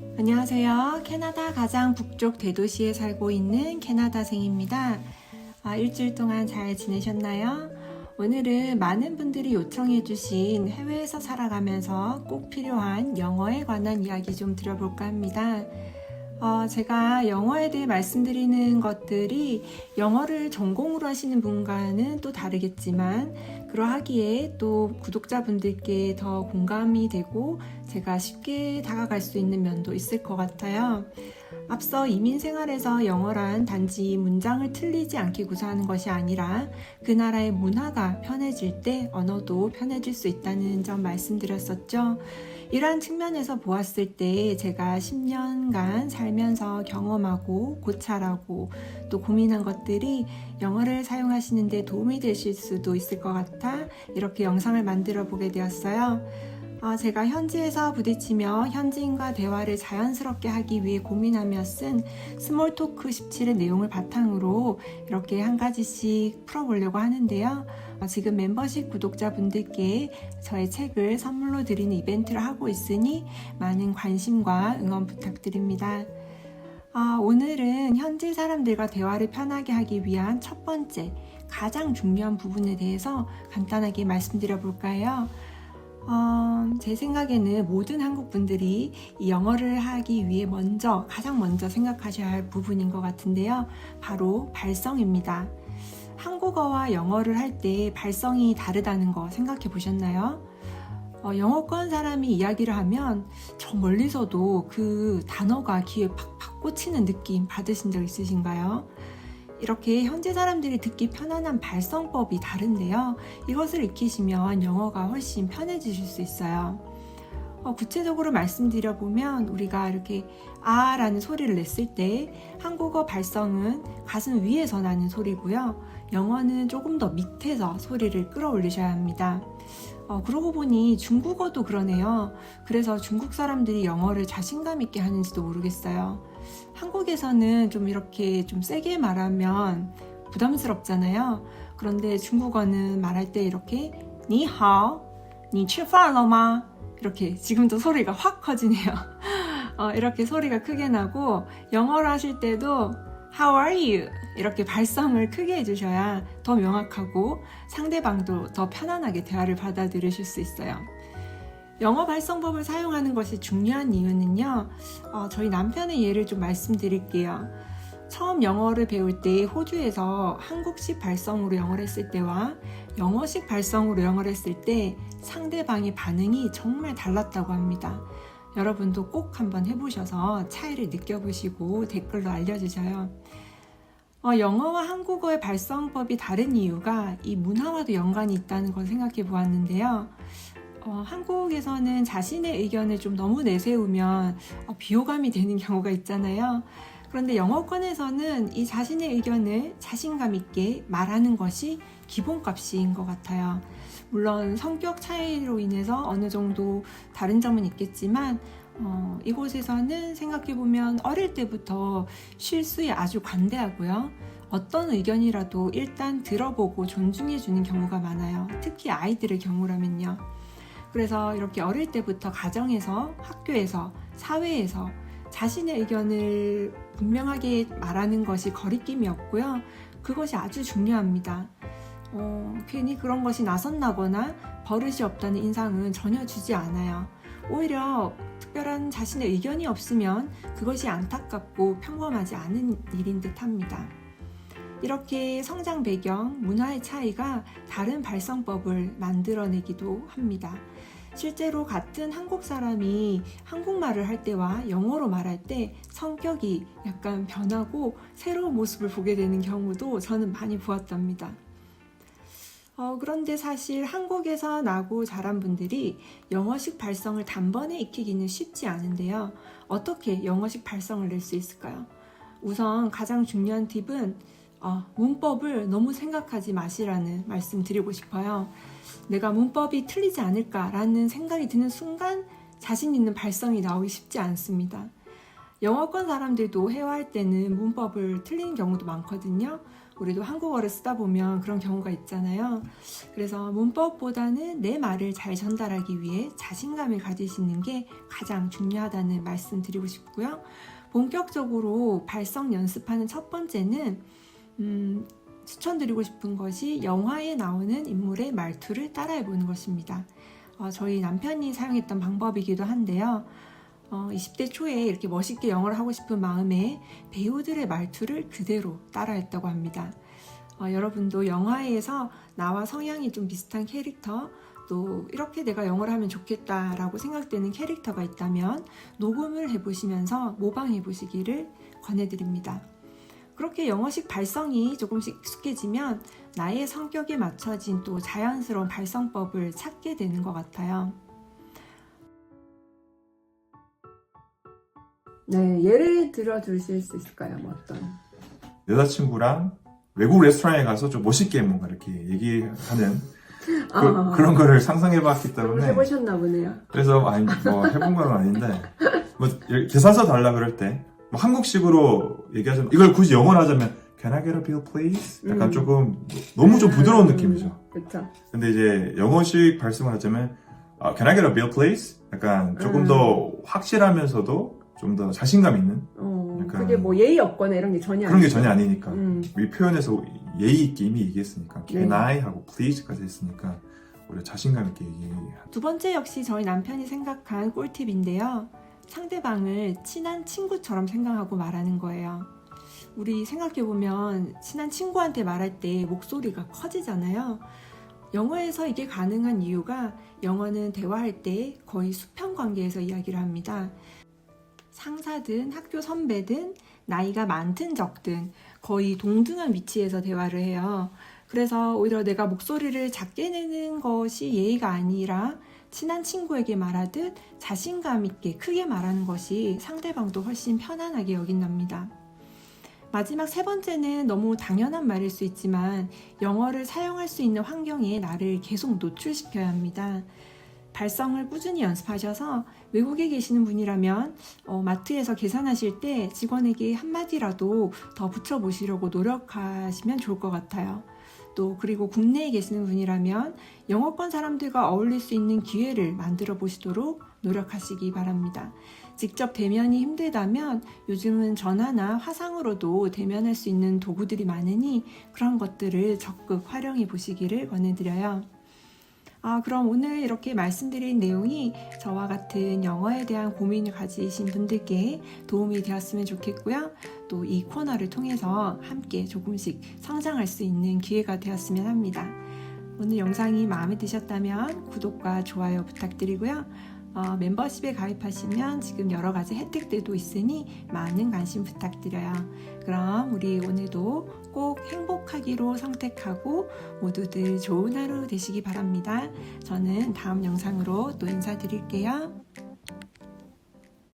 안녕하세요. 캐나다 가장 북쪽 대도시에 살고 있는 캐나다생입니다. 일주일 동안 잘 지내셨나요? 오늘은 많은 분들이 요청해주신 해외에서 살아가면서 꼭 필요한 영어에 관한 이야기 좀 드려볼까 합니다. 제가 영어에 대해 말씀드리는 것들이 영어를 전공으로 하시는 분과는 또 다르겠지만 그러하기에 또 구독자분들께 더 공감이 되고 제가 쉽게 다가갈 수 있는 면도 있을 것 같아요. 앞서 이민 생활에서 영어란 단지 문장을 틀리지 않게 구사하는 것이 아니라 그 나라의 문화가 편해질 때 언어도 편해질 수 있다는 점 말씀드렸었죠. 이러한 측면에서 보았을 때 제가 10년간 살면서 경험하고 고찰하고 또 고민한 것들이 영어를 사용하시는 데 도움이 되실 수도 있을 것 같아 이렇게 영상을 만들어 보게 되었어요. 제가 현지에서 부딪히며 현지인과 대화를 자연스럽게 하기 위해 고민하며 쓴 스몰 토크 17의 내용을 바탕으로 이렇게 한 가지씩 풀어보려고 하는데요. 지금 멤버십 구독자분들께 저의 책을 선물로 드리는 이벤트를 하고 있으니 많은 관심과 응원 부탁드립니다. 오늘은 현지 사람들과 대화를 편하게 하기 위한 첫 번째, 가장 중요한 부분에 대해서 간단하게 말씀드려 볼까요? 제 생각에는 모든 한국 분들이 이 영어를 하기 위해 가장 먼저 생각하셔야 할 부분인 것 같은데요. 바로 발성입니다. 한국어와 영어를 할 때 발성이 다르다는 거 생각해 보셨나요? 영어권 사람이 이야기를 하면 저 멀리서도 그 단어가 귀에 팍팍 꽂히는 느낌 받으신 적 있으신가요? 이렇게 현지 사람들이 듣기 편안한 발성법이 다른데요. 이것을 익히시면 영어가 훨씬 편해지실 수 있어요. 구체적으로 말씀드려보면 우리가 이렇게 라는 소리를 냈을 때 한국어 발성은 가슴 위에서 나는 소리고요. 영어는 조금 더 밑에서 소리를 끌어올리셔야 합니다. 그러고 보니 중국어도 그러네요. 그래서 중국 사람들이 영어를 자신감 있게 하는지도 모르겠어요. 한국에서는 좀 이렇게 좀 세게 말하면 부담스럽잖아요. 그런데 중국어는 말할 때 이렇게 니하오, 니吃饭了吗? 이렇게 지금도 소리가 확 커지네요. 이렇게 소리가 크게 나고 영어를 하실 때도 How are you? 이렇게 발성을 크게 해주셔야 더 명확하고 상대방도 더 편안하게 대화를 받아들이실 수 있어요. 영어 발성법을 사용하는 것이 중요한 이유는요. 저희 남편의 예를 좀 말씀드릴게요. 처음 영어를 배울 때 호주에서 한국식 발성으로 영어를 했을 때와 영어식 발성으로 영어를 했을 때 상대방의 반응이 정말 달랐다고 합니다. 여러분도 꼭 한번 해보셔서 차이를 느껴보시고 댓글로 알려주셔요. 영어와 한국어의 발성법이 다른 이유가 이 문화와도 연관이 있다는 걸 생각해 보았는데요. 한국에서는 자신의 의견을 좀 너무 내세우면 비호감이 되는 경우가 있잖아요. 그런데 영어권에서는 이 자신의 의견을 자신감 있게 말하는 것이 기본값인 것 같아요. 물론 성격 차이로 인해서 어느 정도 다른 점은 있겠지만 이곳에서는 생각해보면 어릴 때부터 실수에 아주 관대하고요. 어떤 의견이라도 일단 들어보고 존중해주는 경우가 많아요. 특히 아이들의 경우라면요. 그래서 이렇게 어릴 때부터 가정에서, 학교에서, 사회에서 자신의 의견을 분명하게 말하는 것이 거리낌이 없고요. 그것이 아주 중요합니다. 괜히 그런 것이 나선나거나 버릇이 없다는 인상은 전혀 주지 않아요. 오히려 특별한 자신의 의견이 없으면 그것이 안타깝고 평범하지 않은 일인 듯 합니다. 이렇게 성장 배경, 문화의 차이가 다른 발성법을 만들어내기도 합니다. 실제로 같은 한국 사람이 한국말을 할 때와 영어로 말할 때 성격이 약간 변하고 새로운 모습을 보게 되는 경우도 저는 많이 보았답니다. 그런데 사실 한국에서 나고 자란 분들이 영어식 발성을 단번에 익히기는 쉽지 않은데요. 어떻게 영어식 발성을 낼 수 있을까요? 우선 가장 중요한 팁은 문법을 너무 생각하지 마시라는 말씀 드리고 싶어요. 내가 문법이 틀리지 않을까라는 생각이 드는 순간 자신 있는 발성이 나오기 쉽지 않습니다. 영어권 사람들도 회화할 때는 문법을 틀리는 경우도 많거든요. 우리도 한국어를 쓰다 보면 그런 경우가 있잖아요. 그래서 문법보다는 내 말을 잘 전달하기 위해 자신감을 가지시는 게 가장 중요하다는 말씀 드리고 싶고요. 본격적으로 발성 연습하는 첫 번째는 추천드리고 싶은 것이 영화에 나오는 인물의 말투를 따라해보는 것입니다. 저희 남편이 사용했던 방법이기도 한데요. 20대 초에 이렇게 멋있게 영어를 하고 싶은 마음에 배우들의 말투를 그대로 따라했다고 합니다. 여러분도 영화에서 나와 성향이 좀 비슷한 캐릭터, 또 이렇게 내가 영어를 하면 좋겠다라고 생각되는 캐릭터가 있다면 녹음을 해보시면서 모방해 보시기를 권해드립니다. 그렇게 영어식 발성이 조금씩 익숙해지면 나의 성격에 맞춰진 또 자연스러운 발성법을 찾게 되는 것 같아요. 네, 예를 들어 주실 수 있을까요? 어떤? 여자친구랑 외국 레스토랑에 가서 좀 멋있게 뭔가 이렇게 얘기하는 그런 거를 상상해봤기 때문에 해보셨나 보네요. 그래서 아니 뭐 해본 건 아닌데 뭐 계산서 달라 그럴 때 뭐 한국식으로 얘기하자면 이걸 굳이 영어로 하자면 Can I get a bill please? 약간 조금 너무 좀 부드러운 느낌이죠. 그렇죠. 근데 이제 영어식 발성을 하자면 Can I get a bill please? 약간 조금 더 확실하면서도 좀 더 자신감 있는 약간 그게 뭐 예의 없거나 이런 게 전혀 그런 게 아니죠. 전혀 아니니까 이 표현에서 예의 있게 이미 얘기했으니까 Can 네. I 하고 please까지 했으니까 오히려 자신감 있게 얘기해요. 두 번째 역시 저희 남편이 생각한 꿀팁인데요. 상대방을 친한 친구처럼 생각하고 말하는 거예요. 우리 생각해보면 친한 친구한테 말할 때 목소리가 커지잖아요. 영어에서 이게 가능한 이유가 영어는 대화할 때 거의 수평 관계에서 이야기를 합니다. 상사든 학교 선배든 나이가 많든 적든 거의 동등한 위치에서 대화를 해요. 그래서 오히려 내가 목소리를 작게 내는 것이 예의가 아니라 친한 친구에게 말하듯 자신감 있게 크게 말하는 것이 상대방도 훨씬 편안하게 여긴답니다. 마지막 세 번째는 너무 당연한 말일 수 있지만 영어를 사용할 수 있는 환경에 나를 계속 노출시켜야 합니다. 발성을 꾸준히 연습하셔서 외국에 계시는 분이라면 마트에서 계산하실 때 직원에게 한마디라도 더 붙여보시려고 노력하시면 좋을 것 같아요. 또 그리고 국내에 계시는 분이라면 영어권 사람들과 어울릴 수 있는 기회를 만들어 보시도록 노력하시기 바랍니다. 직접 대면이 힘들다면 요즘은 전화나 화상으로도 대면할 수 있는 도구들이 많으니 그런 것들을 적극 활용해 보시기를 권해드려요. 그럼 오늘 이렇게 말씀드린 내용이 저와 같은 영어에 대한 고민을 가지신 분들께 도움이 되었으면 좋겠고요. 또 이 코너를 통해서 함께 조금씩 성장할 수 있는 기회가 되었으면 합니다. 오늘 영상이 마음에 드셨다면 구독과 좋아요 부탁드리고요. 멤버십에 가입하시면 지금 여러 가지 혜택들도 있으니 많은 관심 부탁드려요. 그럼 우리 오늘도 꼭 행복하기로 선택하고 모두들 좋은 하루 되시기 바랍니다. 저는 다음 영상으로 또 인사드릴게요.